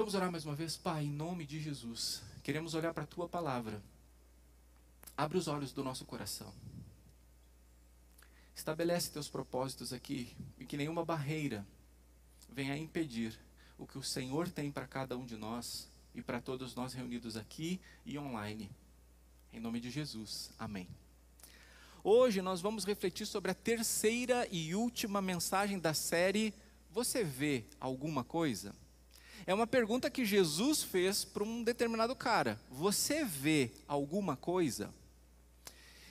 Vamos orar mais uma vez? Pai, em nome de Jesus, queremos olhar para a Tua palavra. Abre os olhos do nosso coração. Estabelece Teus propósitos aqui e que nenhuma barreira venha impedir o que o Senhor tem para cada um de nós e para todos nós reunidos aqui e online. Em nome de Jesus, amém. Hoje nós vamos refletir sobre a terceira e última mensagem da série Você vê alguma coisa? É uma pergunta que Jesus fez para um determinado cara. Você vê alguma coisa?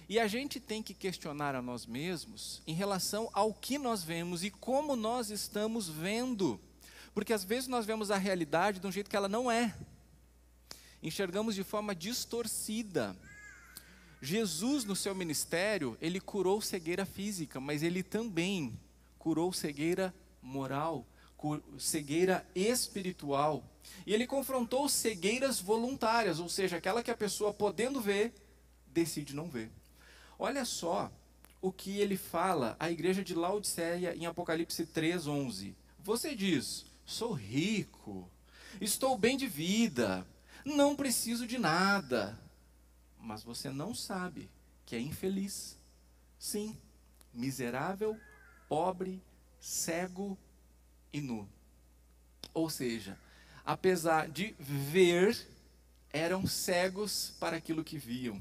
E a gente tem que questionar a nós mesmos em relação ao que nós vemos e como nós estamos vendo. Porque às vezes nós vemos a realidade de um jeito que ela não é. Enxergamos de forma distorcida. Jesus, no seu ministério, ele curou cegueira física, mas ele também curou cegueira moral, cegueira espiritual. E ele confrontou cegueiras voluntárias, ou seja, aquela que a pessoa podendo ver, decide não ver. Olha só o que ele fala à igreja de Laodiceia em Apocalipse 3:11. Você diz, sou rico, estou bem de vida, não preciso de nada. Mas você não sabe que é infeliz. Sim, miserável, pobre, cego e nu. Ou seja, apesar de ver, eram cegos para aquilo que viam.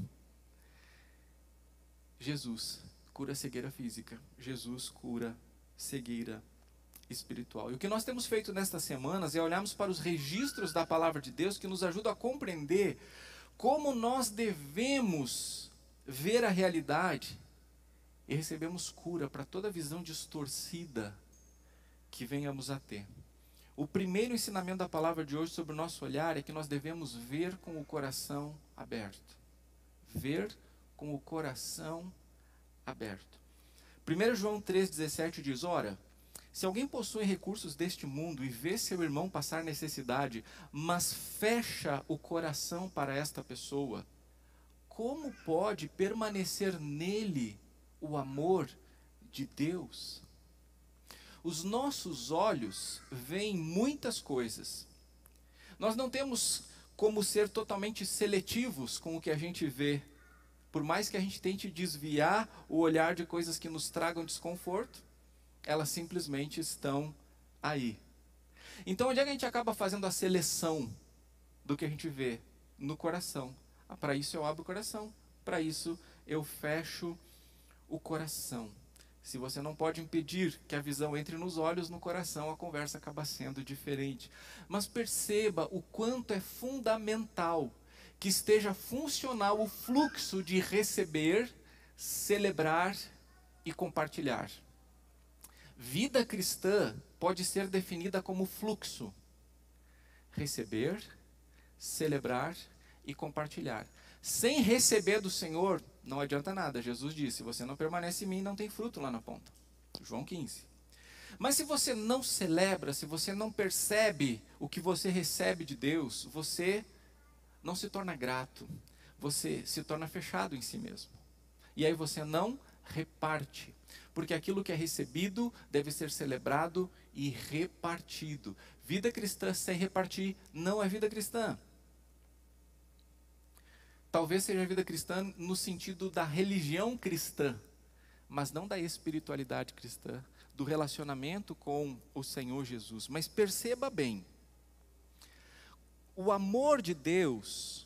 Jesus cura cegueira física. Jesus cura cegueira espiritual. E o que nós temos feito nestas semanas é olharmos para os registros da palavra de Deus que nos ajudam a compreender como nós devemos ver a realidade e recebemos cura para toda visão distorcida que venhamos a ter. O primeiro ensinamento da palavra de hoje sobre o nosso olhar é que nós devemos ver com o coração aberto. Ver com o coração aberto. 1 João 3,17 diz, ora, se alguém possui recursos deste mundo e vê seu irmão passar necessidade, mas fecha o coração para esta pessoa, como pode permanecer nele o amor de Deus? Os nossos olhos veem muitas coisas. Nós não temos como ser totalmente seletivos com o que a gente vê. Por mais que a gente tente desviar o olhar de coisas que nos tragam desconforto, elas simplesmente estão aí. Então, onde é que a gente acaba fazendo a seleção do que a gente vê? No coração. Para isso eu abro o coração. Para isso eu fecho o coração. Se você não pode impedir que a visão entre nos olhos, no coração, a conversa acaba sendo diferente. Mas perceba o quanto é fundamental que esteja funcional o fluxo de receber, celebrar e compartilhar. Vida cristã pode ser definida como fluxo. Receber, celebrar e compartilhar. Sem receber do Senhor, não adianta nada. Jesus disse, se você não permanece em mim, não tem fruto lá na ponta. João 15. Mas se você não celebra, se você não percebe o que você recebe de Deus, você não se torna grato. Você se torna fechado em si mesmo. E aí você não reparte. Porque aquilo que é recebido deve ser celebrado e repartido. Vida cristã sem repartir não é vida cristã. Talvez seja vida cristã no sentido da religião cristã, mas não da espiritualidade cristã, do relacionamento com o Senhor Jesus. Mas perceba bem, o amor de Deus,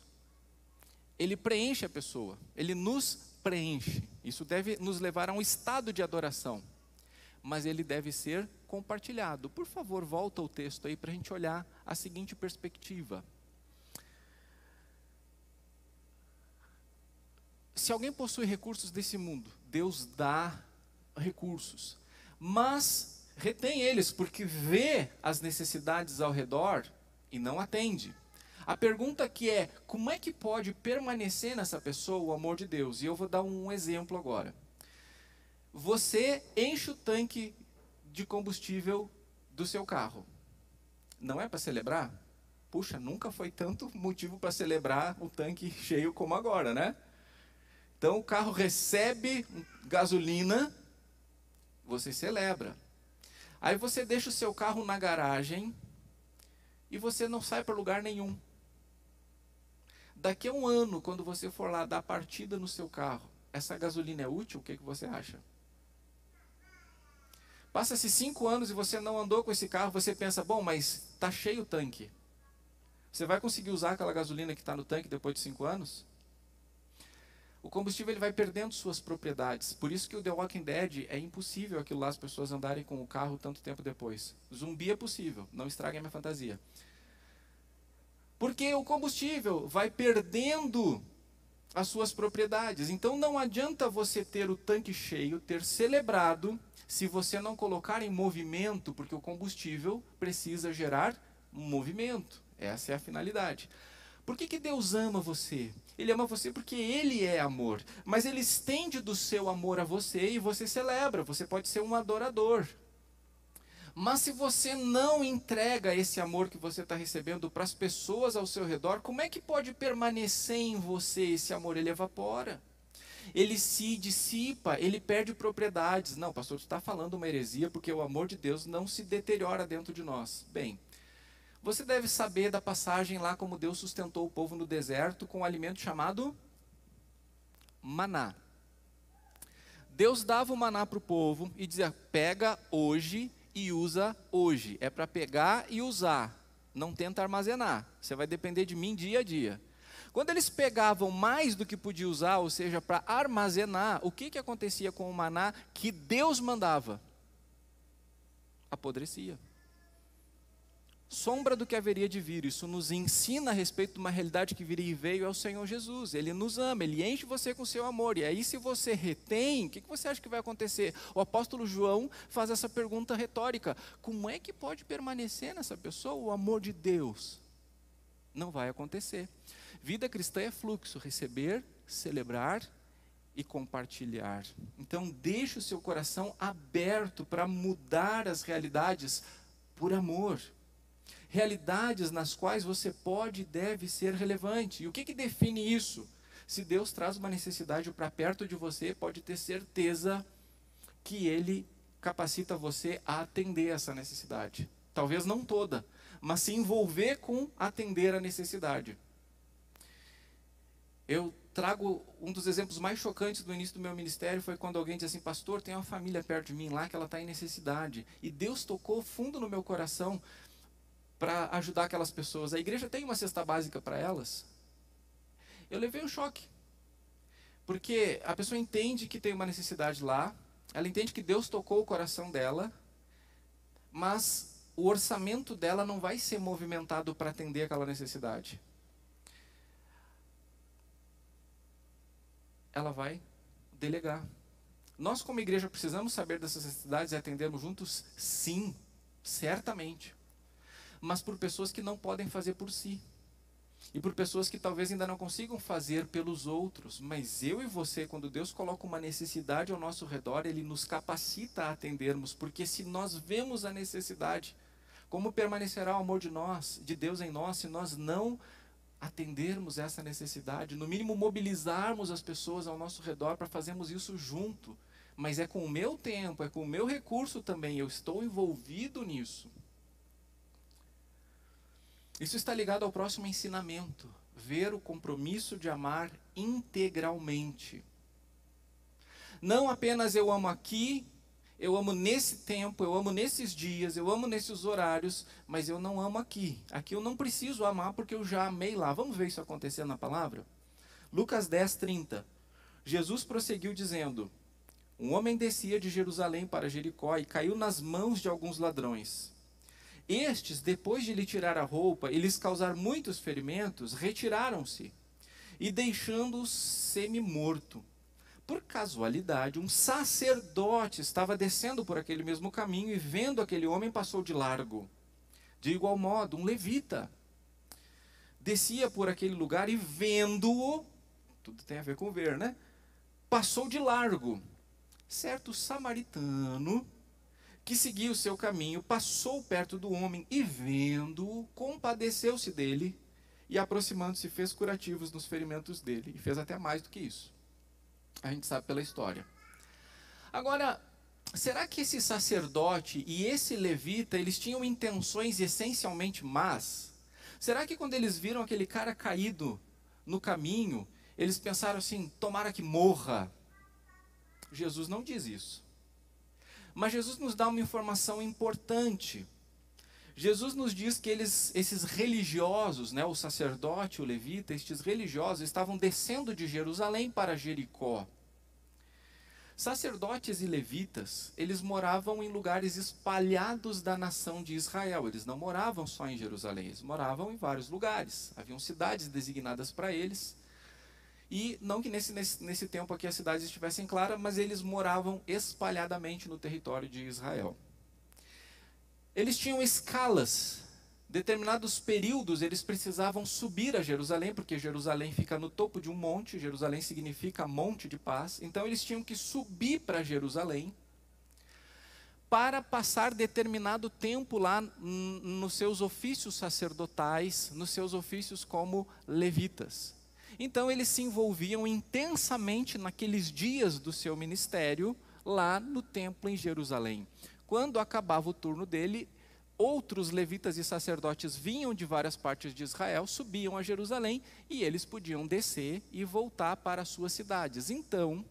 ele preenche a pessoa, ele nos preenche. Isso deve nos levar a um estado de adoração, mas ele deve ser compartilhado. Por favor, volta ao texto aí para a gente olhar a seguinte perspectiva. Se alguém possui recursos desse mundo, Deus dá recursos, mas retém eles porque vê as necessidades ao redor e não atende. A pergunta aqui é, como é que pode permanecer nessa pessoa o amor de Deus? E eu vou dar um exemplo agora. Você enche o tanque de combustível do seu carro. Não é para celebrar? Puxa, nunca foi tanto motivo para celebrar o tanque cheio como agora, né? Então o carro recebe gasolina, você celebra. Aí você deixa o seu carro na garagem e você não sai para lugar nenhum. Daqui a um ano, quando você for lá dar partida no seu carro, essa gasolina é útil? O que você acha? Passa-se 5 anos e você não andou com esse carro, você pensa, bom, mas está cheio o tanque. Você vai conseguir usar aquela gasolina que está no tanque depois de 5 anos? O combustível ele vai perdendo suas propriedades. Por isso que o The Walking Dead é impossível aquilo lá, as pessoas andarem com o carro tanto tempo depois. Zumbi é possível, não estrague a minha fantasia. Porque o combustível vai perdendo as suas propriedades. Então não adianta você ter o tanque cheio, ter celebrado, se você não colocar em movimento, porque o combustível precisa gerar um movimento. Essa é a finalidade. Por que Deus ama você? Ele ama você porque Ele é amor. Mas Ele estende do seu amor a você e você celebra. Você pode ser um adorador. Mas se você não entrega esse amor que você está recebendo para as pessoas ao seu redor, como é que pode permanecer em você esse amor? Ele evapora. Ele se dissipa, ele perde propriedades. Não, pastor, você está falando uma heresia porque o amor de Deus não se deteriora dentro de nós. Bem, você deve saber da passagem lá como Deus sustentou o povo no deserto com um alimento chamado maná. Deus dava o maná para o povo e dizia, pega hoje e usa hoje. É para pegar e usar. Não tenta armazenar. Você vai depender de mim dia a dia. Quando eles pegavam mais do que podia usar, ou seja, para armazenar, o que acontecia com o maná que Deus mandava? Apodrecia. Sombra do que haveria de vir. Isso nos ensina a respeito de uma realidade que viria e veio, é o Senhor Jesus. Ele nos ama, Ele enche você com o seu amor. E aí se você retém, o que você acha que vai acontecer? O apóstolo João faz essa pergunta retórica. Como é que pode permanecer nessa pessoa o amor de Deus? Não vai acontecer. Vida cristã é fluxo, receber, celebrar e compartilhar. Então deixe o seu coração aberto para mudar as realidades por amor. Realidades nas quais você pode e deve ser relevante. E o que define isso? Se Deus traz uma necessidade para perto de você, pode ter certeza que Ele capacita você a atender essa necessidade. Talvez não toda, mas se envolver com atender a necessidade. Eu trago um dos exemplos mais chocantes do início do meu ministério, foi quando alguém disse assim, pastor, tem uma família perto de mim lá que ela está em necessidade. E Deus tocou fundo no meu coração para ajudar aquelas pessoas. A igreja tem uma cesta básica para elas. Eu levei um choque. Porque a pessoa entende que tem uma necessidade lá, ela entende que Deus tocou o coração dela, mas o orçamento dela não vai ser movimentado para atender aquela necessidade. Ela vai delegar. Nós como igreja precisamos saber dessas necessidades e atendermos juntos? Sim, certamente. Mas por pessoas que não podem fazer por si. E por pessoas que talvez ainda não consigam fazer pelos outros. Mas eu e você, quando Deus coloca uma necessidade ao nosso redor, Ele nos capacita a atendermos. Porque se nós vemos a necessidade, como permanecerá o amor de Deus em nós, se nós não atendermos essa necessidade? No mínimo mobilizarmos as pessoas ao nosso redor para fazermos isso junto. Mas é com o meu tempo, é com o meu recurso também. Eu estou envolvido nisso. Isso está ligado ao próximo ensinamento. Ver o compromisso de amar integralmente. Não apenas eu amo aqui, eu amo nesse tempo, eu amo nesses dias, eu amo nesses horários, mas eu não amo aqui. Aqui eu não preciso amar porque eu já amei lá. Vamos ver isso acontecer na palavra? Lucas 10, 30. Jesus prosseguiu dizendo, um homem descia de Jerusalém para Jericó e caiu nas mãos de alguns ladrões. Estes, depois de lhe tirar a roupa e lhes causar muitos ferimentos, retiraram-se e deixando-o semi-morto. Por casualidade, um sacerdote estava descendo por aquele mesmo caminho e vendo aquele homem passou de largo. De igual modo, um levita descia por aquele lugar e vendo-o, tudo tem a ver com ver, né? Passou de largo. Certo samaritano que seguia o seu caminho, passou perto do homem e vendo-o, compadeceu-se dele e aproximando-se fez curativos nos ferimentos dele. E fez até mais do que isso. A gente sabe pela história. Agora, será que esse sacerdote e esse levita, eles tinham intenções essencialmente más? Será que quando eles viram aquele cara caído no caminho, eles pensaram assim, tomara que morra? Jesus não diz isso. Mas Jesus nos dá uma informação importante. Jesus nos diz que esses religiosos, né, o sacerdote, o levita, estes religiosos estavam descendo de Jerusalém para Jericó. Sacerdotes e levitas, eles moravam em lugares espalhados da nação de Israel. Eles não moravam só em Jerusalém, eles moravam em vários lugares. Haviam cidades designadas para eles. E não que nesse tempo aqui as cidades estivessem claras, mas eles moravam espalhadamente no território de Israel. Eles tinham escalas. Determinados períodos eles precisavam subir a Jerusalém, porque Jerusalém fica no topo de um monte, Jerusalém significa monte de paz. Então eles tinham que subir para Jerusalém para passar determinado tempo lá nos seus ofícios sacerdotais, nos seus ofícios como levitas. Então eles se envolviam intensamente naqueles dias do seu ministério lá no templo em Jerusalém. Quando acabava o turno dele, outros levitas e sacerdotes vinham de várias partes de Israel, subiam a Jerusalém e eles podiam descer e voltar para as suas cidades. Então,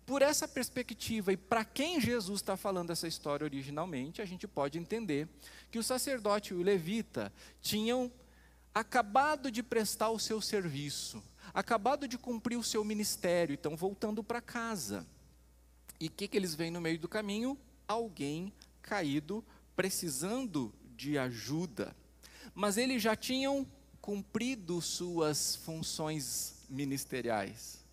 por essa perspectiva e para quem Jesus está falando essa história originalmente, a gente pode entender que o sacerdote e o levita tinham acabado de prestar o seu serviço, acabado de cumprir o seu ministério, estão voltando para casa. E o que eles veem no meio do caminho? Alguém caído, precisando de ajuda. Mas eles já tinham cumprido suas funções ministeriais.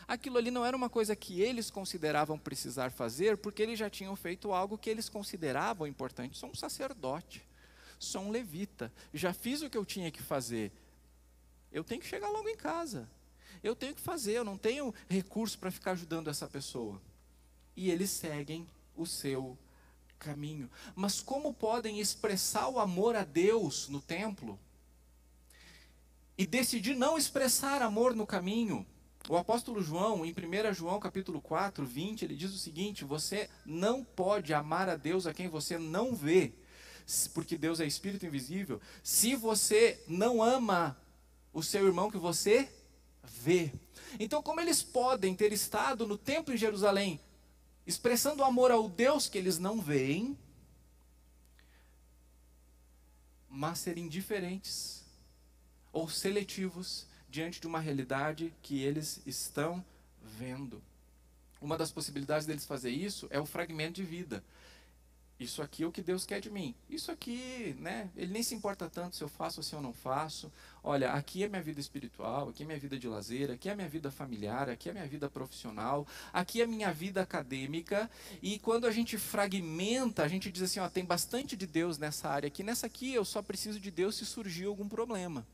Aquilo ali não era uma coisa que eles consideravam precisar fazer, porque eles já tinham feito algo que eles consideravam importante. Sou um sacerdote, sou um levita, já fiz o que eu tinha que fazer. Eu tenho que chegar logo em casa. Eu tenho que fazer, eu não tenho recurso para ficar ajudando essa pessoa. E eles seguem o seu caminho. Mas como podem expressar o amor a Deus no templo e decidir não expressar amor no caminho? O apóstolo João, em 1 João capítulo 4, 20, ele diz o seguinte: você não pode amar a Deus a quem você não vê, porque Deus é espírito invisível, se você não ama o seu irmão que você vê. Então, como eles podem ter estado no templo em Jerusalém, expressando amor ao Deus que eles não veem, mas serem indiferentes ou seletivos diante de uma realidade que eles estão vendo? Uma das possibilidades deles fazer isso é o fragmento de vida. Isso aqui é o que Deus quer de mim. Isso aqui, né? Ele nem se importa tanto se eu faço ou se eu não faço. Olha, aqui é minha vida espiritual, aqui é minha vida de lazer, aqui é minha vida familiar, aqui é minha vida profissional, aqui é minha vida acadêmica. E quando a gente fragmenta, a gente diz assim, ó, tem bastante de Deus nessa área aqui. Nessa aqui eu só preciso de Deus se surgir algum problema.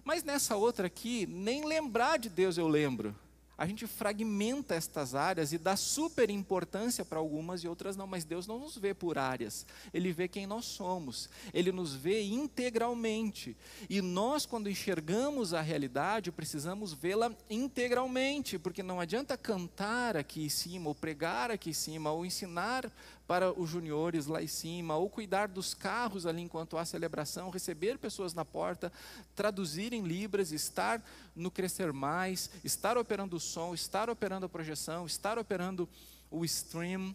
Mas nessa outra aqui, nem lembrar de Deus eu lembro. A gente fragmenta estas áreas e dá super importância para algumas e outras não, mas Deus não nos vê por áreas, Ele vê quem nós somos, Ele nos vê integralmente, e nós quando enxergamos a realidade, precisamos vê-la integralmente, porque não adianta cantar aqui em cima, ou pregar aqui em cima, ou ensinar para os juniores lá em cima, ou cuidar dos carros ali enquanto há celebração, receber pessoas na porta, traduzir em libras, estar no Crescer Mais, estar operando o som, estar operando a projeção, estar operando o stream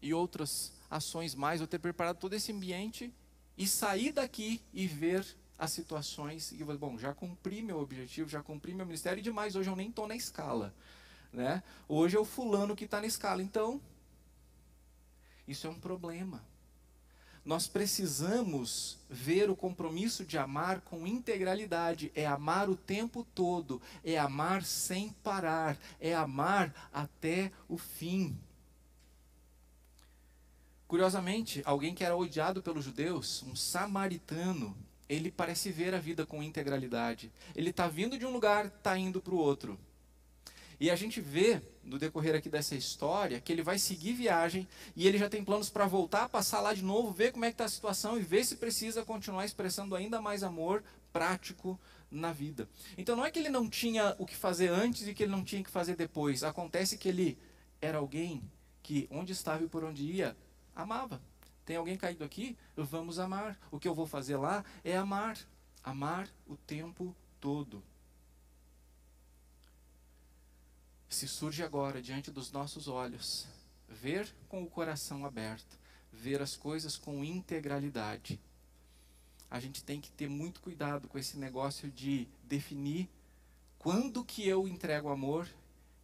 e outras ações mais, ou ter preparado todo esse ambiente e sair daqui e ver as situações e, bom, já cumpri meu objetivo, já cumpri meu ministério e demais, hoje eu nem estou na escala. Né? Hoje é o fulano que está na escala. Então, isso é um problema. Nós precisamos ver o compromisso de amar com integralidade. É amar o tempo todo. É amar sem parar. É amar até o fim. Curiosamente, alguém que era odiado pelos judeus, um samaritano, ele parece ver a vida com integralidade. Ele está vindo de um lugar, está indo para o outro. E a gente vê, no decorrer aqui dessa história, que ele vai seguir viagem e ele já tem planos para voltar, passar lá de novo, ver como é que está a situação e ver se precisa continuar expressando ainda mais amor prático na vida. Então não é que ele não tinha o que fazer antes e que ele não tinha o que fazer depois. Acontece que ele era alguém que, onde estava e por onde ia, amava. Tem alguém caído aqui? Vamos amar. O que eu vou fazer lá é amar. Amar o tempo todo. Se surge agora diante dos nossos olhos, ver com o coração aberto, ver as coisas com integralidade. A gente tem que ter muito cuidado com esse negócio de definir quando que eu entrego amor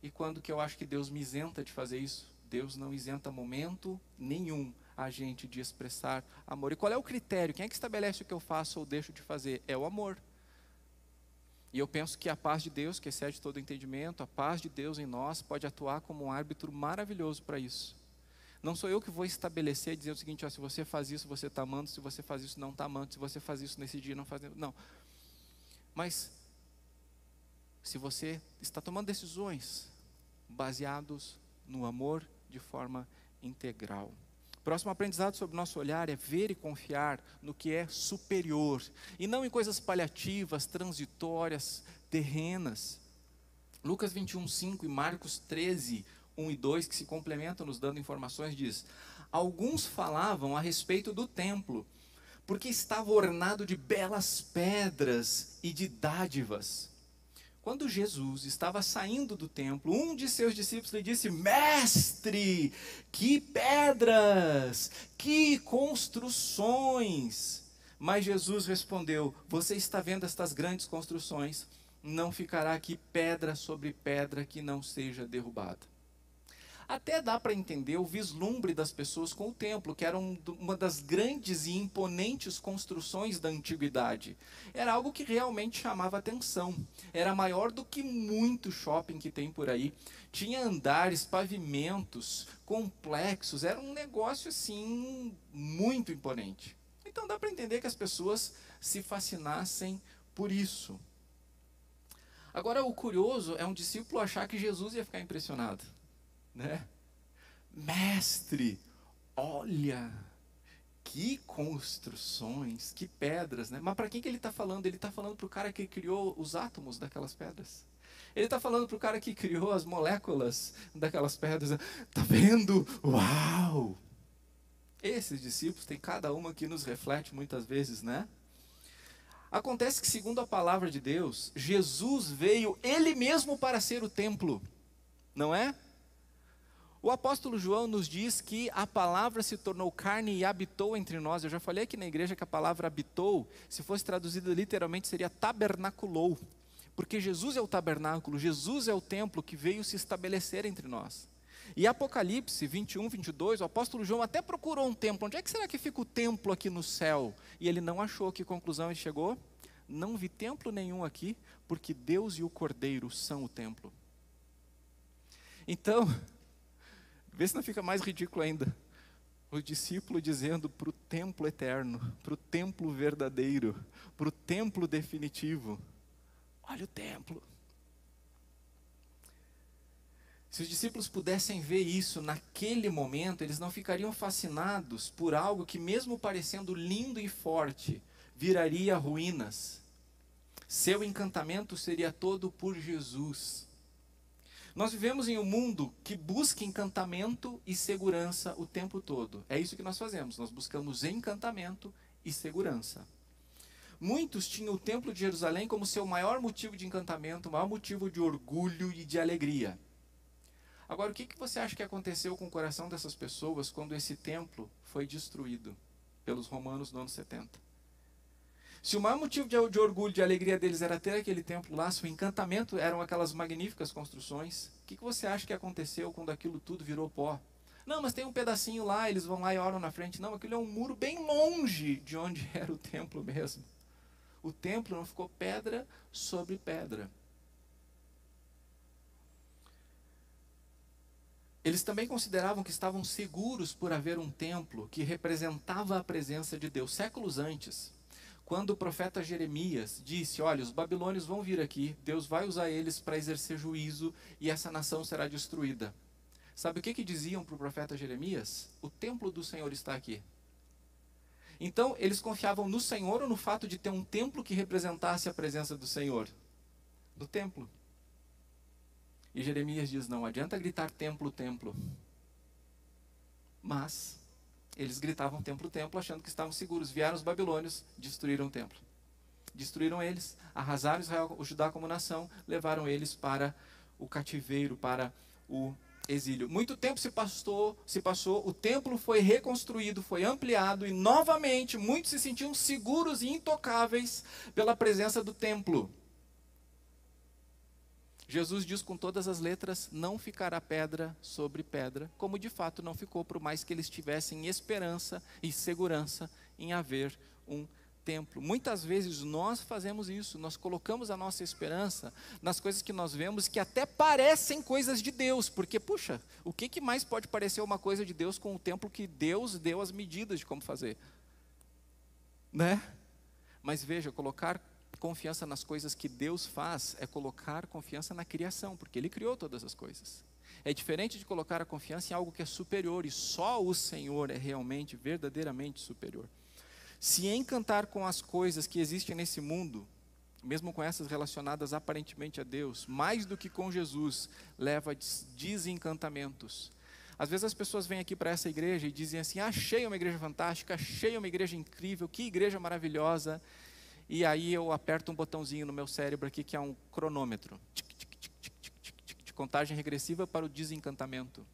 e quando que eu acho que Deus me isenta de fazer isso. Deus não isenta momento nenhum a gente de expressar amor. E qual é o critério? Quem é que estabelece o que eu faço ou deixo de fazer? É o amor. E eu penso que a paz de Deus, que excede todo entendimento, a paz de Deus em nós pode atuar como um árbitro maravilhoso para isso. Não sou eu que vou estabelecer, dizer o seguinte, ó, se você faz isso, você está amando, se você faz isso, não está amando, se você faz isso nesse dia, não faz... Não. Mas, se você está tomando decisões baseados no amor de forma integral. Próximo aprendizado sobre o nosso olhar é ver e confiar no que é superior, e não em coisas paliativas, transitórias, terrenas. Lucas 21:5 e Marcos 13:1 e 2, que se complementam nos dando informações, diz: alguns falavam a respeito do templo, porque estava ornado de belas pedras e de dádivas. Quando Jesus estava saindo do templo, um de seus discípulos lhe disse: mestre, que pedras, que construções. Mas Jesus respondeu: você está vendo estas grandes construções? Não ficará aqui pedra sobre pedra que não seja derrubada. Até dá para entender o vislumbre das pessoas com o templo, que era uma das grandes e imponentes construções da antiguidade. Era algo que realmente chamava atenção. Era maior do que muito shopping que tem por aí. Tinha andares, pavimentos, complexos. Era um negócio assim muito imponente. Então dá para entender que as pessoas se fascinassem por isso. Agora, o curioso é um discípulo achar que Jesus ia ficar impressionado. Né? Mestre, olha, que construções, que pedras, né? Mas para quem que ele está falando? Ele está falando para o cara que criou os átomos daquelas pedras. Ele está falando para o cara que criou as moléculas daquelas pedras. Tá vendo? Uau! Esses discípulos têm cada uma que nos reflete muitas vezes, né? Acontece que, segundo a palavra de Deus, Jesus veio ele mesmo para ser o templo, não é? O apóstolo João nos diz que a palavra se tornou carne e habitou entre nós. Eu já falei aqui na igreja que a palavra habitou, se fosse traduzida literalmente, seria tabernaculou. Porque Jesus é o tabernáculo, Jesus é o templo que veio se estabelecer entre nós. E Apocalipse 21:22, o apóstolo João até procurou um templo. Onde é que será que fica o templo aqui no céu? E ele não achou. Que conclusão ele chegou? Não vi templo nenhum aqui, porque Deus e o Cordeiro são o templo. Então... vê se não fica mais ridículo ainda. O discípulo dizendo para o templo eterno, para o templo verdadeiro, para o templo definitivo: olha o templo. Se os discípulos pudessem ver isso naquele momento, eles não ficariam fascinados por algo que, mesmo parecendo lindo e forte, viraria ruínas. Seu encantamento seria todo por Jesus. Nós vivemos em um mundo que busca encantamento e segurança o tempo todo. É isso que nós fazemos, nós buscamos encantamento e segurança. Muitos tinham o Templo de Jerusalém como seu maior motivo de encantamento, maior motivo de orgulho e de alegria. Agora, o que você acha que aconteceu com o coração dessas pessoas quando esse templo foi destruído pelos romanos no ano 70? Se o maior motivo de orgulho, de alegria deles era ter aquele templo lá, se o encantamento eram aquelas magníficas construções, o que você acha que aconteceu quando aquilo tudo virou pó? Não, mas tem um pedacinho lá, eles vão lá e oram na frente. Não, aquilo é um muro bem longe de onde era o templo mesmo. O templo não ficou pedra sobre pedra. Eles também consideravam que estavam seguros por haver um templo que representava a presença de Deus. Séculos antes, quando o profeta Jeremias disse: olha, os babilônios vão vir aqui, Deus vai usar eles para exercer juízo e essa nação será destruída. Sabe o que diziam para o profeta Jeremias? O templo do Senhor está aqui. Então, eles confiavam no Senhor ou no fato de ter um templo que representasse a presença do Senhor? No templo. E Jeremias diz, não adianta gritar templo, templo. Mas eles gritavam templo, templo, achando que estavam seguros. Vieram os babilônios, destruíram o templo. Destruíram eles, arrasaram Israel, o Judá como nação, levaram eles para o cativeiro, para o exílio. Muito tempo se passou, o templo foi reconstruído, foi ampliado, e novamente muitos se sentiam seguros e intocáveis pela presença do templo. Jesus diz com todas as letras, não ficará pedra sobre pedra, como de fato não ficou, por mais que eles tivessem esperança e segurança em haver um templo. Muitas vezes nós fazemos isso, nós colocamos a nossa esperança nas coisas que nós vemos que até parecem coisas de Deus, porque, puxa, o que mais pode parecer uma coisa de Deus com o templo que Deus deu as medidas de como fazer? Né? Mas veja, colocar confiança nas coisas que Deus faz é colocar confiança na criação, porque Ele criou todas as coisas. É diferente de colocar a confiança em algo que é superior, e só o Senhor é realmente, verdadeiramente superior. Se encantar com as coisas que existem nesse mundo, mesmo com essas relacionadas aparentemente a Deus, mais do que com Jesus, leva a desencantamentos. Às vezes as pessoas vêm aqui para essa igreja e dizem assim, achei uma igreja fantástica, achei uma igreja incrível, que igreja maravilhosa. E aí eu aperto um botãozinho no meu cérebro aqui que é um cronômetro. Contagem regressiva para o desencantamento.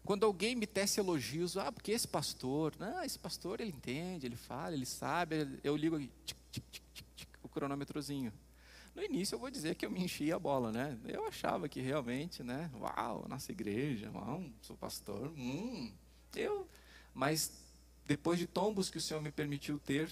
Quando alguém me tece elogios, porque esse pastor ele entende, ele fala, ele sabe, eu ligo aqui, o cronômetrozinho. No início eu vou dizer que eu me enchia a bola, né? Eu achava que realmente, né? Uau, nossa igreja, sou pastor, mas depois de tombos que o Senhor me permitiu ter,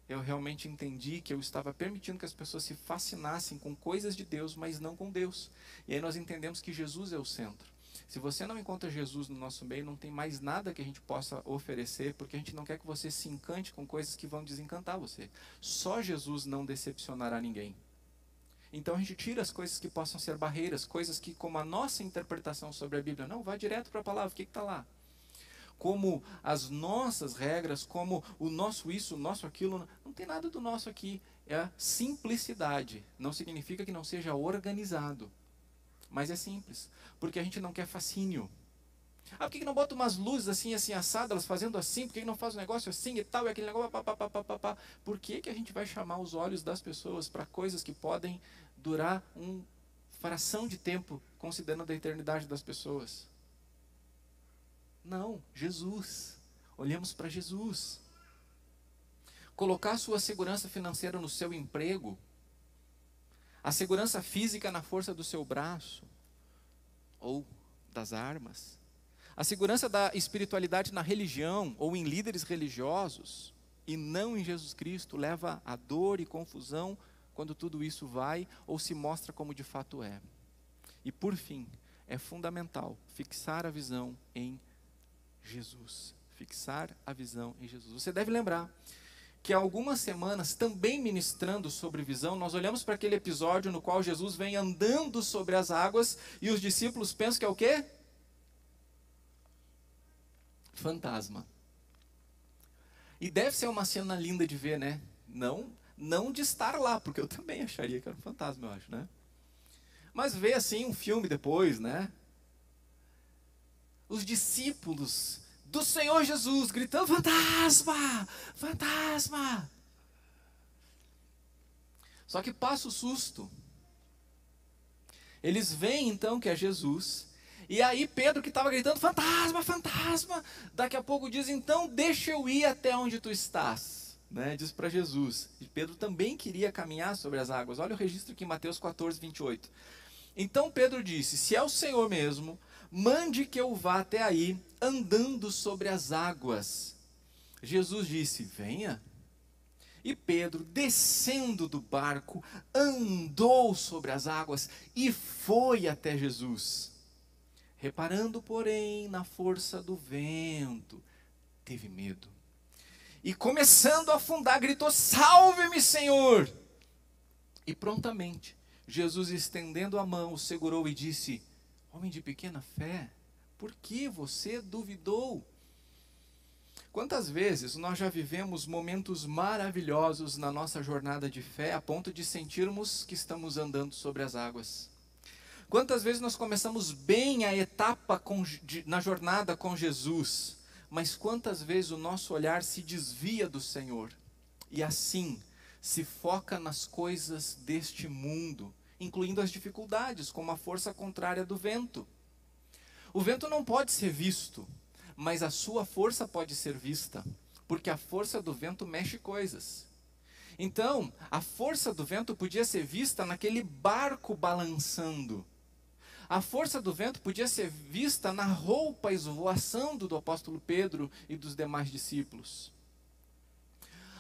eu realmente entendi que eu estava permitindo que as pessoas se fascinassem com coisas de Deus, mas não com Deus. E aí nós entendemos que Jesus é o centro. Se você não encontra Jesus no nosso meio, não tem mais nada que a gente possa oferecer, porque a gente não quer que você se encante com coisas que vão desencantar você. Só Jesus não decepcionará ninguém. Então a gente tira as coisas que possam ser barreiras, coisas que, como a nossa interpretação sobre a Bíblia, não, vai direto para a palavra, o que está lá? Como as nossas regras, como o nosso isso, o nosso aquilo, não tem nada do nosso aqui. É simplicidade. Não significa que não seja organizado, mas é simples, porque a gente não quer fascínio. Por que não bota umas luzes assim, assim, assadas, elas fazendo assim? Por que não faz um negócio assim e tal, e aquele negócio, papapá? Por que a gente vai chamar os olhos das pessoas para coisas que podem durar uma fração de tempo, considerando a eternidade das pessoas? Não, Jesus. Olhamos para Jesus. Colocar sua segurança financeira no seu emprego, a segurança física na força do seu braço, ou das armas, a segurança da espiritualidade na religião, ou em líderes religiosos, e não em Jesus Cristo, leva a dor e confusão quando tudo isso vai, ou se mostra como de fato é. E por fim, é fundamental fixar a visão em Jesus. Fixar a visão em Jesus. Você deve lembrar que há algumas semanas, também ministrando sobre visão, nós olhamos para aquele episódio no qual Jesus vem andando sobre as águas e os discípulos pensam que é o quê? Fantasma. E deve ser uma cena linda de ver, né? Não de estar lá, porque eu também acharia que era um fantasma, eu acho, né? Mas ver assim um filme depois, né? Os discípulos do Senhor Jesus gritando, fantasma, fantasma. Só que passa o susto. Eles veem então que é Jesus. E aí Pedro, que estava gritando, fantasma, fantasma, daqui a pouco diz, então deixa eu ir até onde tu estás. Né? Diz para Jesus. E Pedro também queria caminhar sobre as águas. Olha o registro aqui em Mateus 14, 28. Então Pedro disse, se é o Senhor mesmo, mande que eu vá até aí, andando sobre as águas. Jesus disse, venha. E Pedro, descendo do barco, andou sobre as águas e foi até Jesus. Reparando, porém, na força do vento, teve medo. E começando a afundar, gritou, salve-me, Senhor! E prontamente, Jesus, estendendo a mão, o segurou e disse, homem de pequena fé, por que você duvidou? Quantas vezes nós já vivemos momentos maravilhosos na nossa jornada de fé, a ponto de sentirmos que estamos andando sobre as águas? Quantas vezes nós começamos bem a etapa na jornada com Jesus, mas quantas vezes o nosso olhar se desvia do Senhor e assim se foca nas coisas deste mundo, incluindo as dificuldades, como a força contrária do vento. O vento não pode ser visto, mas a sua força pode ser vista, porque a força do vento mexe coisas. Então, a força do vento podia ser vista naquele barco balançando. A força do vento podia ser vista na roupa esvoaçando do apóstolo Pedro e dos demais discípulos.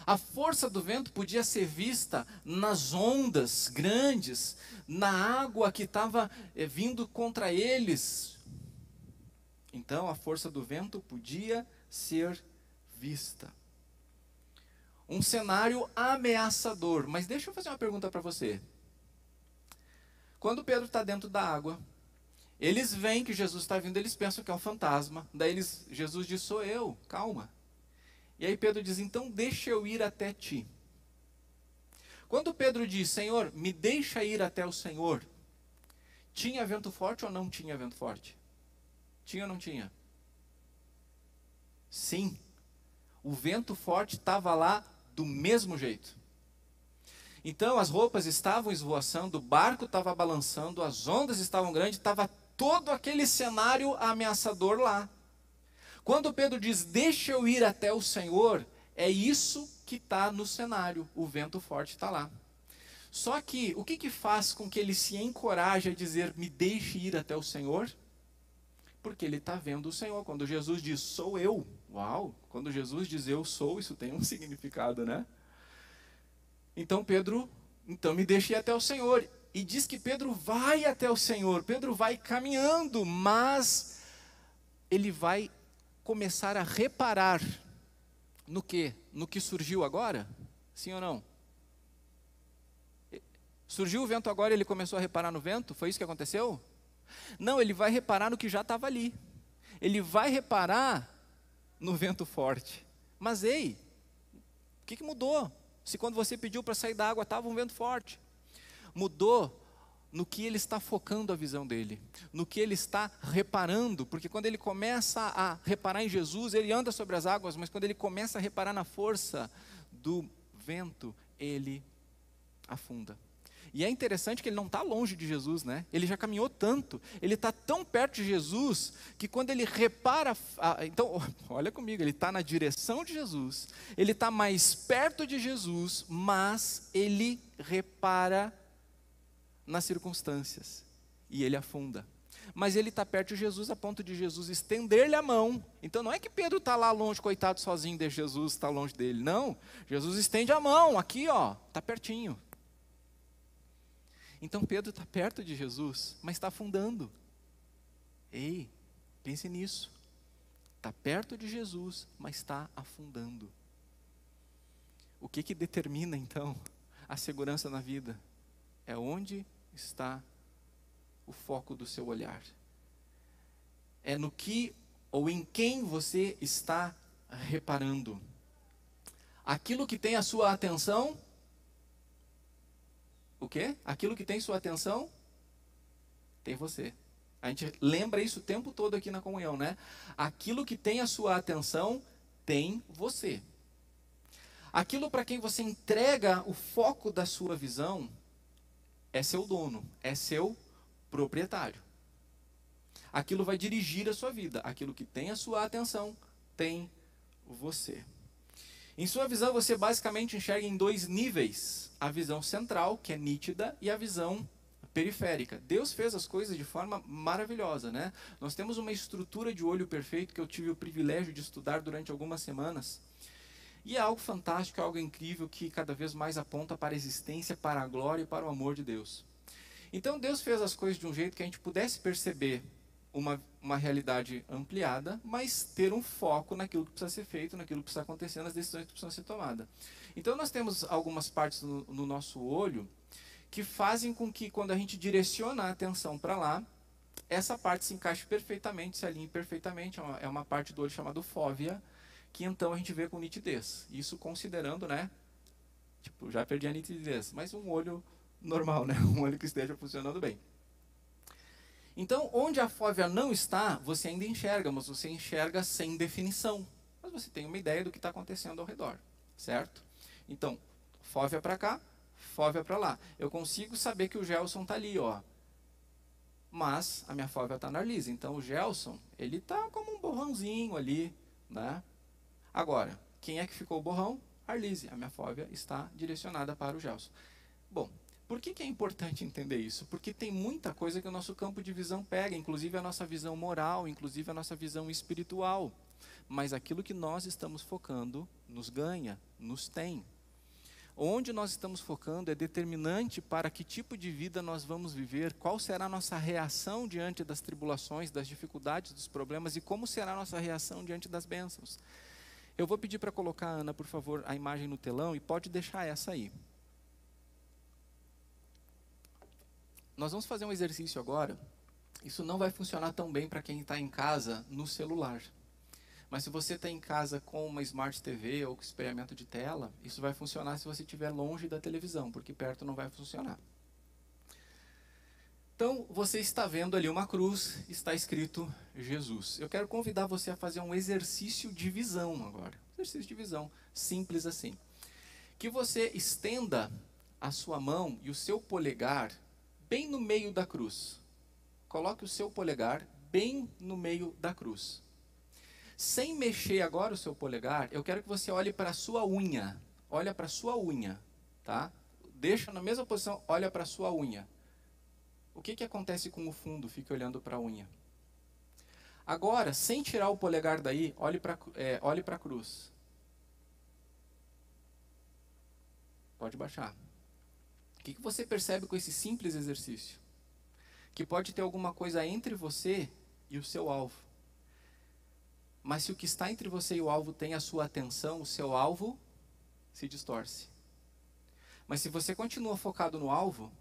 A força do vento podia ser vista nas ondas grandes, na água que estava vindo contra eles. Então a força do vento podia ser vista. Um cenário ameaçador. Mas deixa eu fazer uma pergunta para você. Quando Pedro está dentro da água, eles veem que Jesus está vindo, eles pensam que é um fantasma. Daí Jesus diz, sou eu, calma. E aí Pedro diz, então deixa eu ir até ti. Quando Pedro diz, Senhor, me deixa ir até o Senhor, tinha vento forte ou não tinha vento forte? Tinha ou não tinha? Sim. O vento forte estava lá do mesmo jeito. Então as roupas estavam esvoaçando, o barco estava balançando, as ondas estavam grandes, estava todo aquele cenário ameaçador lá. Quando Pedro diz, deixa eu ir até o Senhor, é isso que está no cenário, o vento forte está lá. Só que, o que faz com que ele se encoraje a dizer, me deixe ir até o Senhor? Porque ele está vendo o Senhor. Quando Jesus diz, sou eu, uau, quando Jesus diz, eu sou, isso tem um significado, né? Então Pedro, então me deixe ir até o Senhor. E diz que Pedro vai até o Senhor, Pedro vai caminhando, mas ele vai começar a reparar no quê? No que surgiu agora? Sim ou não? Surgiu o vento agora e ele começou a reparar no vento? Foi isso que aconteceu? Não, ele vai reparar no que já estava ali. Ele vai reparar no vento forte. Mas ei, o que mudou? Se quando você pediu para sair da água estava um vento forte. Mudou no que ele está focando a visão dele, no que ele está reparando, porque quando ele começa a reparar em Jesus, ele anda sobre as águas, mas quando ele começa a reparar na força do vento, ele afunda. E é interessante que ele não está longe de Jesus, né? Ele já caminhou tanto, ele está tão perto de Jesus, que quando ele repara, então, olha comigo, ele está na direção de Jesus, ele está mais perto de Jesus, mas ele repara nas circunstâncias, e ele afunda. Mas ele está perto de Jesus, a ponto de Jesus estender-lhe a mão. Então não é que Pedro está lá longe, coitado, sozinho, deixa Jesus estar longe dele. Não, Jesus estende a mão, aqui ó, está pertinho. Então Pedro está perto de Jesus, mas está afundando. Ei, pense nisso. Está perto de Jesus, mas está afundando. O que determina então a segurança na vida? É onde está o foco do seu olhar. É no que ou em quem você está reparando. Aquilo que tem a sua atenção, o quê? Aquilo que tem sua atenção, tem você. A gente lembra isso o tempo todo aqui na comunhão, né? Aquilo que tem a sua atenção, tem você. Aquilo para quem você entrega o foco da sua visão, é seu dono, é seu proprietário. Aquilo vai dirigir a sua vida. Aquilo que tem a sua atenção, tem você. Em sua visão, você basicamente enxerga em dois níveis. A visão central, que é nítida, e a visão periférica. Deus fez as coisas de forma maravilhosa, né? Nós temos uma estrutura de olho perfeito que eu tive o privilégio de estudar durante algumas semanas. E é algo fantástico, é algo incrível que cada vez mais aponta para a existência, para a glória e para o amor de Deus. Então Deus fez as coisas de um jeito que a gente pudesse perceber uma realidade ampliada, mas ter um foco naquilo que precisa ser feito, naquilo que precisa acontecer, nas decisões que precisam ser tomadas. Então nós temos algumas partes no nosso olho que fazem com que quando a gente direciona a atenção para lá, essa parte se encaixe perfeitamente, se alinhe perfeitamente. É uma parte do olho chamada fóvea, que então a gente vê com nitidez. Isso considerando, né? Tipo, já perdi a nitidez, mas um olho normal, né? Um olho que esteja funcionando bem. Então, onde a fóvea não está, você ainda enxerga, mas você enxerga sem definição. Mas você tem uma ideia do que está acontecendo ao redor, certo? Então, fóvea para cá, fóvea para lá. Eu consigo saber que o Gelson está ali, ó. Mas a minha fóvea está na Arlise. Então, o Gelson, ele está como um borrãozinho ali, né? Agora, quem é que ficou o borrão? Arlise. A minha fóvea está direcionada para o Gelson. Bom, por que é importante entender isso? Porque tem muita coisa que o nosso campo de visão pega, inclusive a nossa visão moral, inclusive a nossa visão espiritual. Mas aquilo que nós estamos focando nos ganha, nos tem. Onde nós estamos focando é determinante para que tipo de vida nós vamos viver, qual será a nossa reação diante das tribulações, das dificuldades, dos problemas e como será a nossa reação diante das bênçãos. Eu vou pedir para colocar, Ana, por favor, a imagem no telão e pode deixar essa aí. Nós vamos fazer um exercício agora. Isso não vai funcionar tão bem para quem está em casa no celular. Mas se você está em casa com uma Smart TV ou com espelhamento de tela, isso vai funcionar se você estiver longe da televisão, porque perto não vai funcionar. Então, você está vendo ali uma cruz, está escrito Jesus. Eu quero convidar você a fazer um exercício de visão agora. Exercício de visão, simples assim. Que você estenda a sua mão e o seu polegar bem no meio da cruz. Coloque o seu polegar bem no meio da cruz. Sem mexer agora o seu polegar, eu quero que você olhe para a sua unha. Olha para a sua unha, tá? Deixa na mesma posição, olha para a sua unha. O que acontece com o fundo? Fique olhando para a unha. Agora, sem tirar o polegar daí, olhe para a cruz. Pode baixar. O que você percebe com esse simples exercício? Que pode ter alguma coisa entre você e o seu alvo. Mas se o que está entre você e o alvo tem a sua atenção, o seu alvo se distorce. Mas se você continua focado no alvo,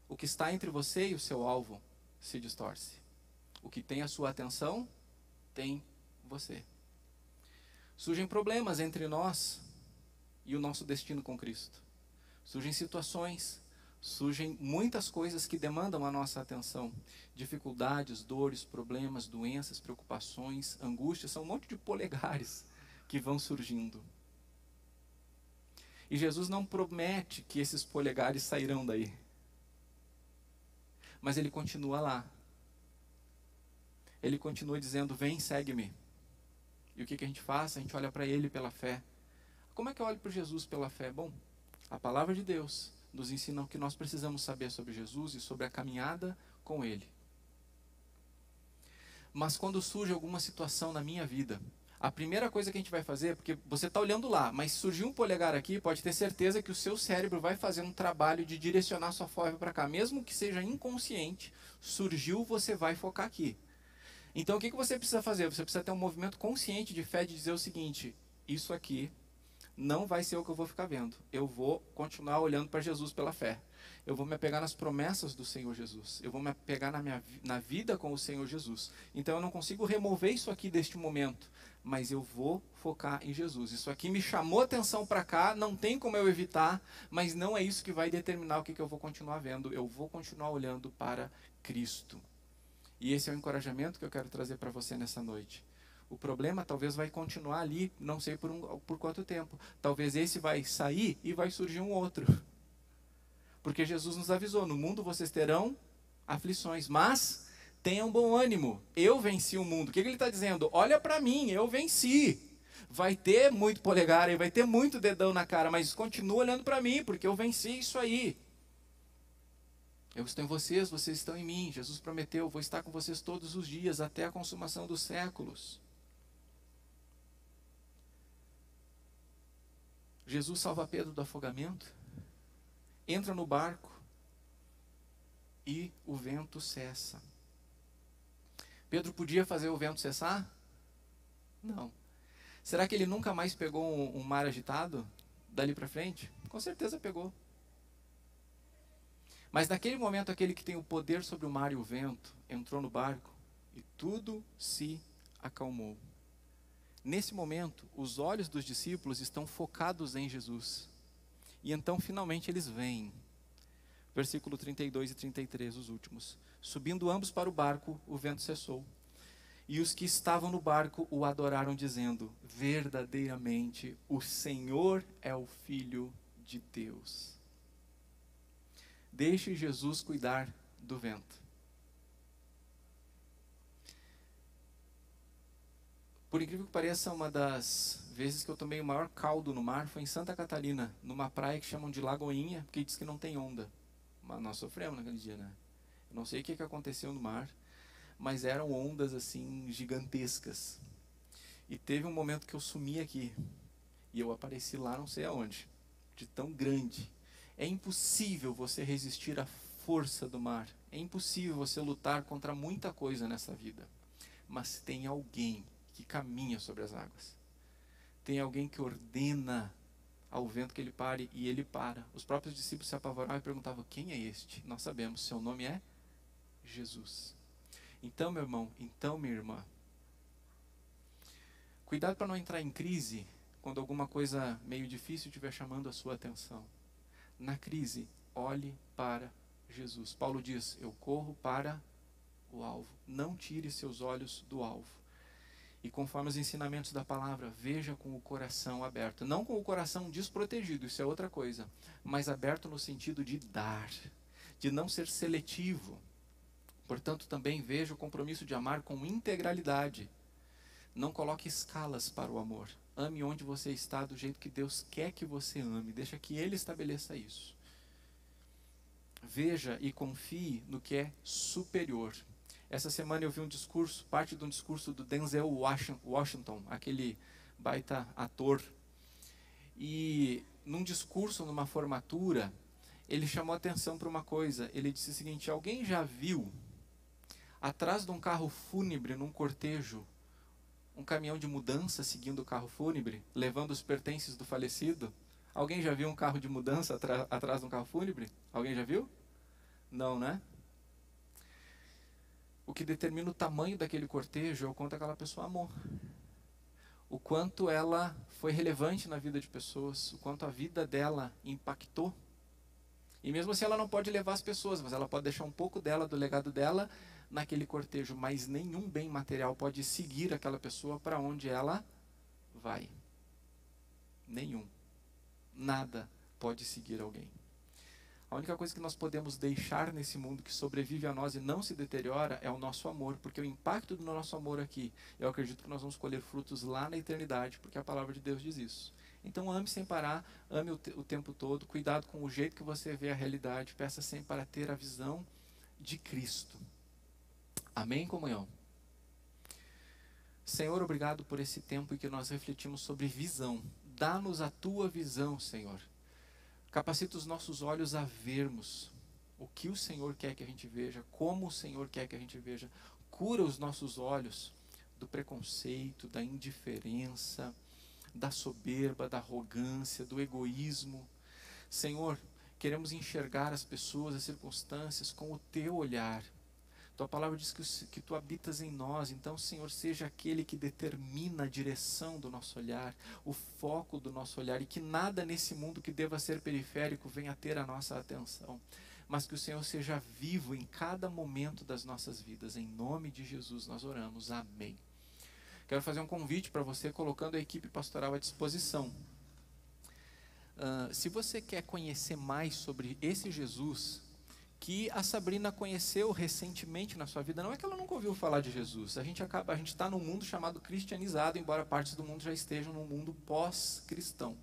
o que está entre você e o seu alvo se distorce. O que tem a sua atenção, tem você. Surgem problemas entre nós e o nosso destino com Cristo. Surgem situações, surgem muitas coisas que demandam a nossa atenção. Dificuldades, dores, problemas, doenças, preocupações, angústias, são um monte de polegares que vão surgindo. E Jesus não promete que esses polegares sairão daí. Mas ele continua lá. Ele continua dizendo, vem, segue-me. E o que a gente faz? A gente olha para ele pela fé. Como é que eu olho para Jesus pela fé? Bom, a palavra de Deus nos ensina o que nós precisamos saber sobre Jesus e sobre a caminhada com ele. Mas quando surge alguma situação na minha vida, a primeira coisa que a gente vai fazer, porque você está olhando lá, mas surgiu um polegar aqui, pode ter certeza que o seu cérebro vai fazer um trabalho de direcionar sua fóvea para cá. Mesmo que seja inconsciente, surgiu, você vai focar aqui. Então o que você precisa fazer? Você precisa ter um movimento consciente de fé de dizer o seguinte, isso aqui não vai ser o que eu vou ficar vendo. Eu vou continuar olhando para Jesus pela fé. Eu vou me apegar nas promessas do Senhor Jesus. Eu vou me apegar na vida com o Senhor Jesus. Então eu não consigo remover isso aqui deste momento, mas eu vou focar em Jesus. Isso aqui me chamou atenção para cá, não tem como eu evitar, mas não é isso que vai determinar o que eu vou continuar vendo. Eu vou continuar olhando para Cristo. E esse é o encorajamento que eu quero trazer para você nessa noite. O problema talvez vai continuar ali, não sei por quanto tempo. Talvez esse vai sair e vai surgir um outro. Porque Jesus nos avisou, no mundo vocês terão aflições, mas tenham bom ânimo. Eu venci o mundo. O que ele está dizendo? Olha para mim, eu venci. Vai ter muito polegar aí, vai ter muito dedão na cara, mas continua olhando para mim, porque eu venci isso aí. Eu estou em vocês, vocês estão em mim. Jesus prometeu, vou estar com vocês todos os dias, até a consumação dos séculos. Jesus salva Pedro do afogamento, entra no barco e o vento cessa. Pedro podia fazer o vento cessar? Não. Será que ele nunca mais pegou um mar agitado dali para frente? Com certeza pegou. Mas naquele momento, aquele que tem o poder sobre o mar e o vento entrou no barco e tudo se acalmou. Nesse momento, os olhos dos discípulos estão focados em Jesus. E então, finalmente, eles vêm. Versículo 32 e 33, os últimos. Subindo ambos para o barco, o vento cessou. E os que estavam no barco o adoraram, dizendo: verdadeiramente, o Senhor é o Filho de Deus. Deixe Jesus cuidar do vento. Por incrível que pareça, uma das vezes que eu tomei o maior caldo no mar foi em Santa Catarina, numa praia que chamam de Lagoinha, porque diz que não tem onda. Mas nós sofremos naquele dia, né? Eu não sei o que aconteceu no mar, mas eram ondas assim gigantescas. E teve um momento que eu sumi aqui, e eu apareci lá não sei aonde, de tão grande. É impossível você resistir à força do mar. É impossível você lutar contra muita coisa nessa vida. Mas tem alguém que caminha sobre as águas. Tem alguém que ordena ao vento que ele pare, e ele para. Os próprios discípulos se apavoravam e perguntavam: quem é este? Nós sabemos, seu nome é Jesus. Então, meu irmão, então, minha irmã, cuidado para não entrar em crise quando alguma coisa meio difícil estiver chamando a sua atenção. Na crise, olhe para Jesus. Paulo diz: eu corro para o alvo. Não tire seus olhos do alvo. E conforme os ensinamentos da palavra, veja com o coração aberto. Não com o coração desprotegido, isso é outra coisa. Mas aberto no sentido de dar, de não ser seletivo. Portanto, também veja o compromisso de amar com integralidade. Não coloque escalas para o amor. Ame onde você está, do jeito que Deus quer que você ame. Deixa que Ele estabeleça isso. Veja e confie no que é superior. Essa semana eu vi um discurso, parte de um discurso do Denzel Washington, aquele baita ator. E num discurso, numa formatura, ele chamou atenção para uma coisa. Ele disse o seguinte: alguém já viu, atrás de um carro fúnebre, num cortejo, um caminhão de mudança seguindo o carro fúnebre, levando os pertences do falecido? Alguém já viu um carro de mudança atrás de um carro fúnebre? Alguém já viu? Não, né? O que determina o tamanho daquele cortejo é o quanto aquela pessoa amou. O quanto ela foi relevante na vida de pessoas, o quanto a vida dela impactou. E mesmo assim ela não pode levar as pessoas, mas ela pode deixar um pouco dela, do legado dela, naquele cortejo. Mas nenhum bem material pode seguir aquela pessoa para onde ela vai. Nenhum. Nada pode seguir alguém. A única coisa que nós podemos deixar nesse mundo que sobrevive a nós e não se deteriora é o nosso amor, porque o impacto do nosso amor aqui, eu acredito que nós vamos colher frutos lá na eternidade, porque a palavra de Deus diz isso. Então ame sem parar, ame o tempo todo, cuidado com o jeito que você vê a realidade, peça sempre para ter a visão de Cristo. Amém, comunhão? Senhor, obrigado por esse tempo em que nós refletimos sobre visão. Dá-nos a tua visão, Senhor. Capacita os nossos olhos a vermos o que o Senhor quer que a gente veja, como o Senhor quer que a gente veja. Cura os nossos olhos do preconceito, da indiferença, da soberba, da arrogância, do egoísmo. Senhor, queremos enxergar as pessoas, as circunstâncias com o teu olhar. Tua palavra diz que tu habitas em nós, então, Senhor, seja aquele que determina a direção do nosso olhar, o foco do nosso olhar, e que nada nesse mundo que deva ser periférico venha a ter a nossa atenção, mas que o Senhor seja vivo em cada momento das nossas vidas. Em nome de Jesus nós oramos, amém. Quero fazer um convite para você, colocando a equipe pastoral à disposição. Se você quer conhecer mais sobre esse Jesus que a Sabrina conheceu recentemente na sua vida, não é que ela nunca ouviu falar de Jesus. A gente está num mundo chamado cristianizado, embora partes do mundo já estejam num mundo pós-cristão.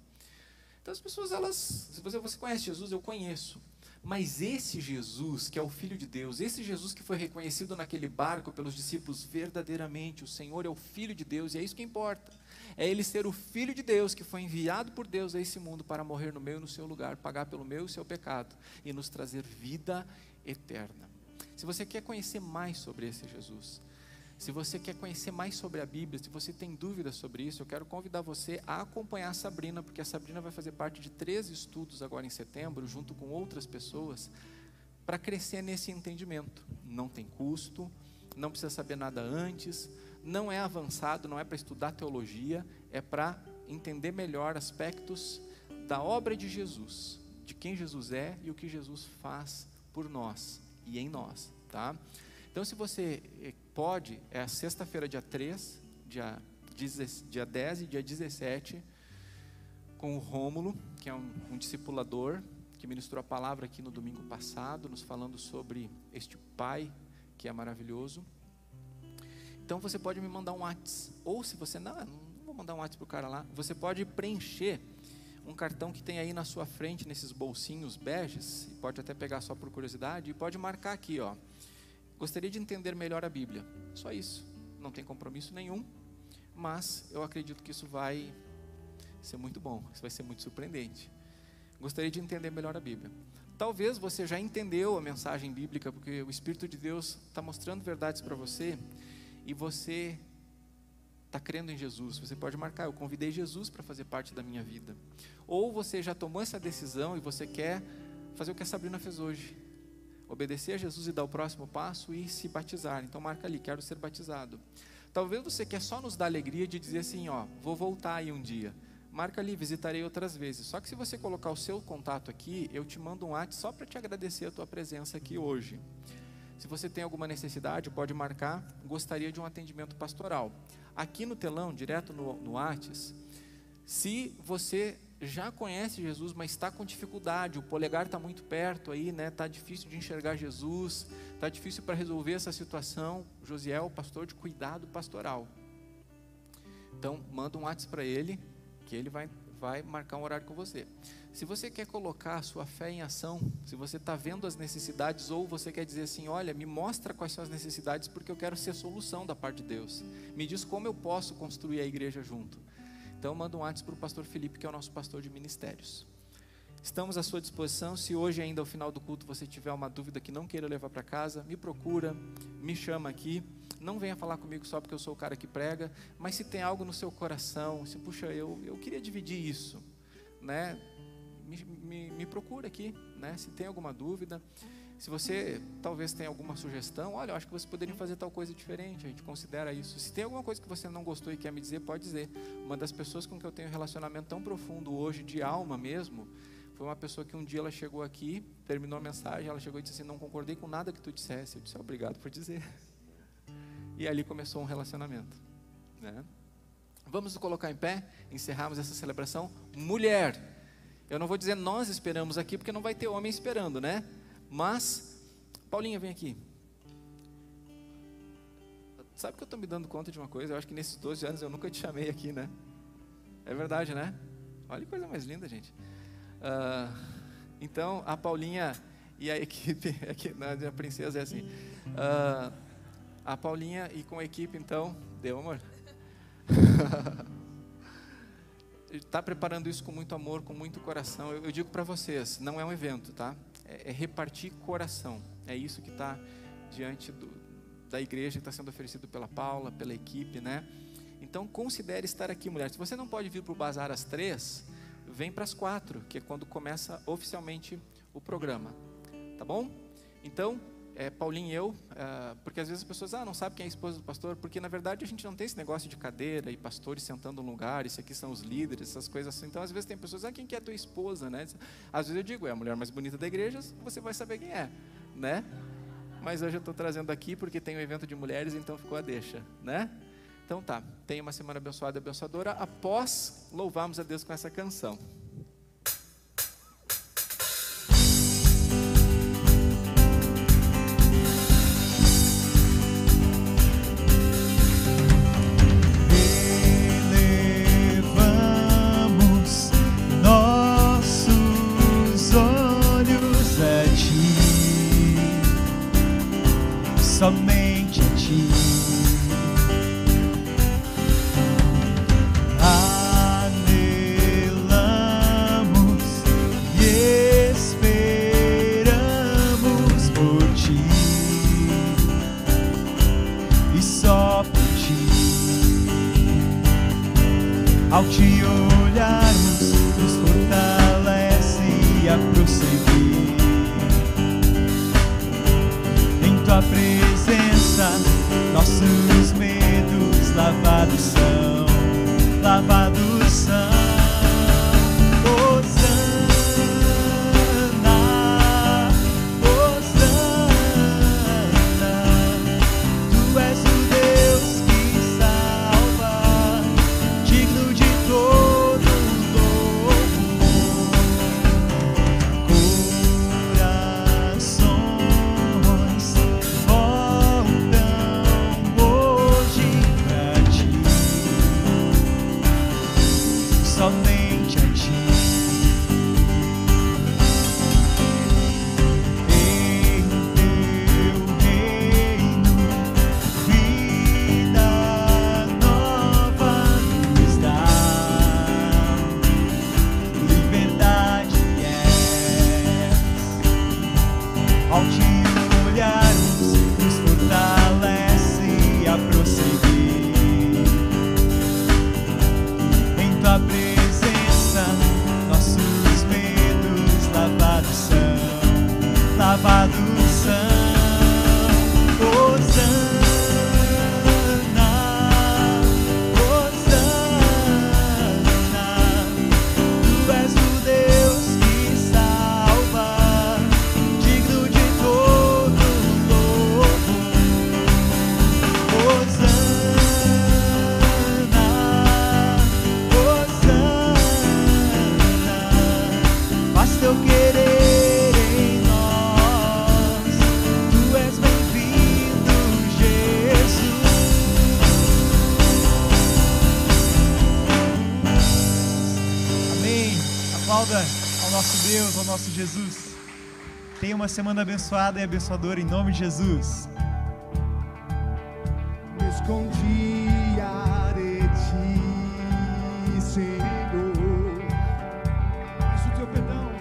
Então as pessoas, se você conhece Jesus, eu conheço. Mas esse Jesus, que é o Filho de Deus, esse Jesus que foi reconhecido naquele barco pelos discípulos, verdadeiramente, o Senhor é o Filho de Deus, e é isso que importa. É Ele ser o Filho de Deus, que foi enviado por Deus a esse mundo para morrer no meu e no seu lugar, pagar pelo meu e seu pecado, e nos trazer vida eterna. Se você quer conhecer mais sobre esse Jesus, se você quer conhecer mais sobre a Bíblia, se você tem dúvidas sobre isso, eu quero convidar você a acompanhar a Sabrina, porque a Sabrina vai fazer parte de 3 estudos agora em setembro, junto com outras pessoas, para crescer nesse entendimento. Não tem custo, não precisa saber nada antes, não é avançado, não é para estudar teologia, é para entender melhor aspectos da obra de Jesus, de quem Jesus é e o que Jesus faz por nós e em nós, tá? Então, se você pode, é a sexta-feira, dia 3, dia 10 e dia 17, com o Rômulo, que é um discipulador, que ministrou a palavra aqui no domingo passado, nos falando sobre este Pai que é maravilhoso. Então você pode me mandar um WhatsApp, ou se você não vou mandar um WhatsApp para o cara lá, você pode preencher um cartão que tem aí na sua frente, nesses bolsinhos beges, e pode até pegar só por curiosidade, e pode marcar aqui, ó, gostaria de entender melhor a Bíblia, só isso, não tem compromisso nenhum, mas eu acredito que isso vai ser muito bom, isso vai ser muito surpreendente. Gostaria de entender melhor a Bíblia. Talvez você já entendeu a mensagem bíblica, porque o Espírito de Deus está mostrando verdades para você, e você está crendo em Jesus. Você pode marcar, eu convidei Jesus para fazer parte da minha vida. Ou você já tomou essa decisão e você quer fazer o que a Sabrina fez hoje, obedecer a Jesus e dar o próximo passo e se batizar. Então marca ali, quero ser batizado. Talvez você quer só nos dar alegria de dizer assim, ó, vou voltar aí um dia. Marca ali, visitarei outras vezes. Só que se você colocar o seu contato aqui, eu te mando um WhatsApp só para te agradecer a tua presença aqui hoje. Se você tem alguma necessidade, pode marcar, gostaria de um atendimento pastoral. Aqui no telão, direto no WhatsApp, se você já conhece Jesus, mas está com dificuldade, o polegar está muito perto aí, né? Está difícil de enxergar Jesus, está difícil para resolver essa situação, Josiel, pastor de cuidado pastoral. Então, manda um WhatsApp para ele, que ele vai marcar um horário com você. Se você quer colocar a sua fé em ação, se você está vendo as necessidades, ou você quer dizer assim, olha, me mostra quais são as necessidades, porque eu quero ser solução da parte de Deus. Me diz como eu posso construir a igreja junto. Então manda um WhatsApp para o pastor Felipe, que é o nosso pastor de ministérios. Estamos à sua disposição. Se hoje ainda ao final do culto você tiver uma dúvida que não queira levar para casa, me procura, me chama aqui. Não venha falar comigo só porque eu sou o cara que prega, mas se tem algo no seu coração, se puxa, eu queria dividir isso, né? Me procura aqui, né? Se tem alguma dúvida, se você talvez tenha alguma sugestão, olha, eu acho que você poderia fazer tal coisa diferente, a gente considera isso. Se tem alguma coisa que você não gostou e quer me dizer, pode dizer. Uma das pessoas com que eu tenho um relacionamento tão profundo hoje, de alma mesmo, foi uma pessoa que um dia ela chegou aqui, terminou a mensagem, ela chegou e disse assim, não concordei com nada que tu dissesse. Eu disse, obrigado por dizer. E ali começou um relacionamento, né? Vamos nos colocar em pé, encerrarmos essa celebração. Mulher, eu não vou dizer nós esperamos aqui, porque não vai ter homem esperando, né? Mas, Paulinha, vem aqui. Sabe que eu estou me dando conta de uma coisa? Eu acho que nesses 12 anos eu nunca te chamei aqui, né? É verdade, né? Olha que coisa mais linda, gente. Então, a Paulinha e a equipe, aqui, a princesa é assim. A Paulinha e com a equipe, então, deu amor? Está preparando isso com muito amor, com muito coração. Eu digo para vocês, não é um evento, tá? É repartir coração. É isso que está diante da igreja, que está sendo oferecido pela Paula, pela equipe, né? Então, considere estar aqui, mulher. Se você não pode vir para o bazar às 3, vem para as 4, que é quando começa oficialmente o programa. Tá bom? Então, Paulinho e eu, porque às vezes as pessoas não sabem quem é a esposa do pastor, porque na verdade a gente não tem esse negócio de cadeira e pastores sentando no lugar, isso aqui são os líderes, essas coisas assim. Então às vezes tem pessoas, quem que é a tua esposa, né? Às vezes eu digo, é a mulher mais bonita da igreja, você vai saber quem é, né? Mas hoje eu estou trazendo aqui porque tem um evento de mulheres, então ficou a deixa, né? Então tá, tenha uma semana abençoada e abençoadora, após louvarmos a Deus com essa canção. Somente a ti anelamos e esperamos por ti, e só por ti. Ao te olharmos, nos fortalece a prosseguir. Em tua presença, nossos medos lavados são, lavados são. Hosana, Hosana, Tu és o Deus que salva, digno de todo louvor. Corações voltam hoje pra Ti, somente a Ti. Em Teu reino, vida nova nos dá, liberdade és. Ao Te olharmos, nos fortalece a prosseguir. Em Tua presença, nossos medos lavados são, lavados são. Hosana, Hosana, Tu és o Deus que salva, digno de todo louvor. Hosana, Hosana, faz Teu querer em nós, Tu és bem-vindo, Jesus. Amém. Aplauda ao nosso Deus, ao nosso Jesus. Tenha uma semana abençoada e abençoadora em nome de Jesus. Me escondia de Ti, Senhor, mas o Teu perdão,